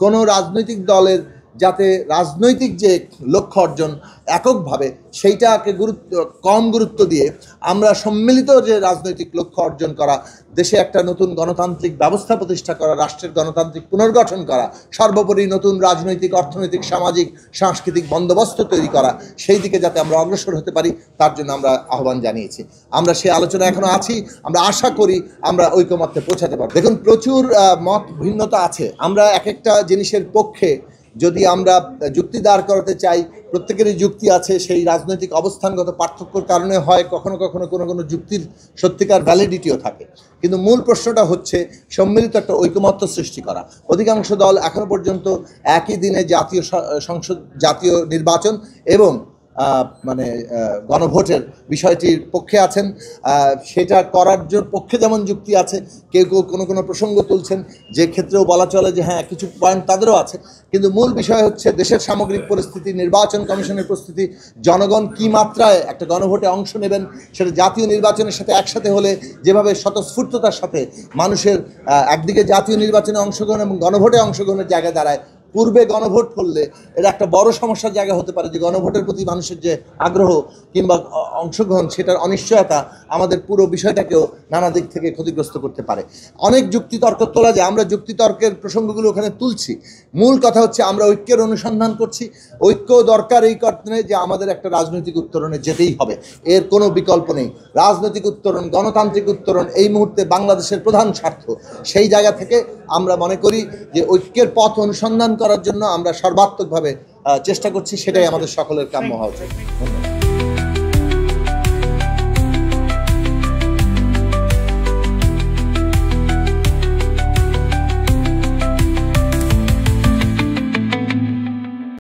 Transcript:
কোনো রাজনৈতিক দলের যাতে রাজনৈতিক যে লক্ষ্য অর্জন এককভাবে সেইটাকে কম গুরুত্ব দিয়ে আমরা সম্মিলিত যে রাজনৈতিক লক্ষ্য অর্জন করা, দেশে একটা নতুন গণতান্ত্রিক ব্যবস্থা প্রতিষ্ঠা করা, রাষ্ট্রের গণতান্ত্রিক পুনর্গঠন করা, সর্বোপরি নতুন রাজনৈতিক, অর্থনৈতিক, সামাজিক, সাংস্কৃতিক বন্দোবস্ত তৈরি করা, সেই দিকে যাতে আমরা অগ্রসর হতে পারি তার জন্য আমরা আহ্বান জানিয়েছি। আমরা সেই আলোচনা এখনো আছি। আমরা আশা করি আমরা ঐকমত্যে পৌঁছাতে পারব। দেখুন, প্রচুর মত ভিন্নতা আছে। আমরা এক একটা জিনিসের পক্ষে যদি আমরা যুক্তি দাঁড় করাতে চাই, প্রত্যেকেরই যুক্তি আছে, সেই রাজনৈতিক অবস্থানগত পার্থক্যর কারণে হয় কখনো কখনো কোনো যুক্তির সত্যিকার ভ্যালিডিটিও থাকে। কিন্তু মূল প্রশ্নটা হচ্ছে সম্মিলিত একটা ঐকমত্য সৃষ্টি করা। অধিকাংশ দল এখনো পর্যন্ত একই দিনে জাতীয় নির্বাচন এবং গণভোটের বিষয়টির পক্ষে আছেন। সেটা করার পক্ষে যেমন যুক্তি আছে, কেউ কেউ কোনো প্রসঙ্গ তুলছেন যে ক্ষেত্রেও বলা চলে যে হ্যাঁ, কিছু পয়েন্ট তাদেরও আছে। কিন্তু মূল বিষয় হচ্ছে দেশের সামগ্রিক পরিস্থিতি, নির্বাচন কমিশনের পরিস্থিতি, জনগণ কী মাত্রায় একটা গণভোটে অংশ নেবেন, সেটা জাতীয় নির্বাচনের সাথে একসাথে হলে যেভাবে স্বতঃস্ফূর্ততার সাথে মানুষের একদিকে জাতীয় নির্বাচনে অংশগ্রহণ এবং গণভোটে অংশগ্রহণের জায়গায় দাঁড়ায়। পূর্বে গণভোট করলে এটা একটা বড় সমস্যার জায়গা হতে পারে যে গণভোটের প্রতি মানুষের যে আগ্রহ কিংবা অংশগ্রহণ, সেটার অনিশ্চয়তা আমাদের পুরো বিষয়টাকেও নানা দিক থেকে ক্ষতিগ্রস্ত করতে পারে। অনেক যুক্তিতর্ক তোলা যায়, আমরা যুক্তিতর্কের প্রসঙ্গগুলো ওখানে তুলছি। মূল কথা হচ্ছে আমরা ঐক্যের অনুসন্ধান করছি। ঐক্য দরকার এই কারণে যে আমাদের একটা রাজনৈতিক উত্তরণে যেতেই হবে, এর কোনো বিকল্প নেই। রাজনৈতিক উত্তরণ, গণতান্ত্রিক উত্তরণ এই মুহূর্তে বাংলাদেশের প্রধান স্বার্থ। সেই জায়গা থেকে আমরা মনে করি যে ঐক্যের পথ অনুসন্ধান করার জন্য আমরা সর্বাত্মকভাবে চেষ্টা করছি, সেটাই আমাদের সকলের কাম্য হওয়া উচিত।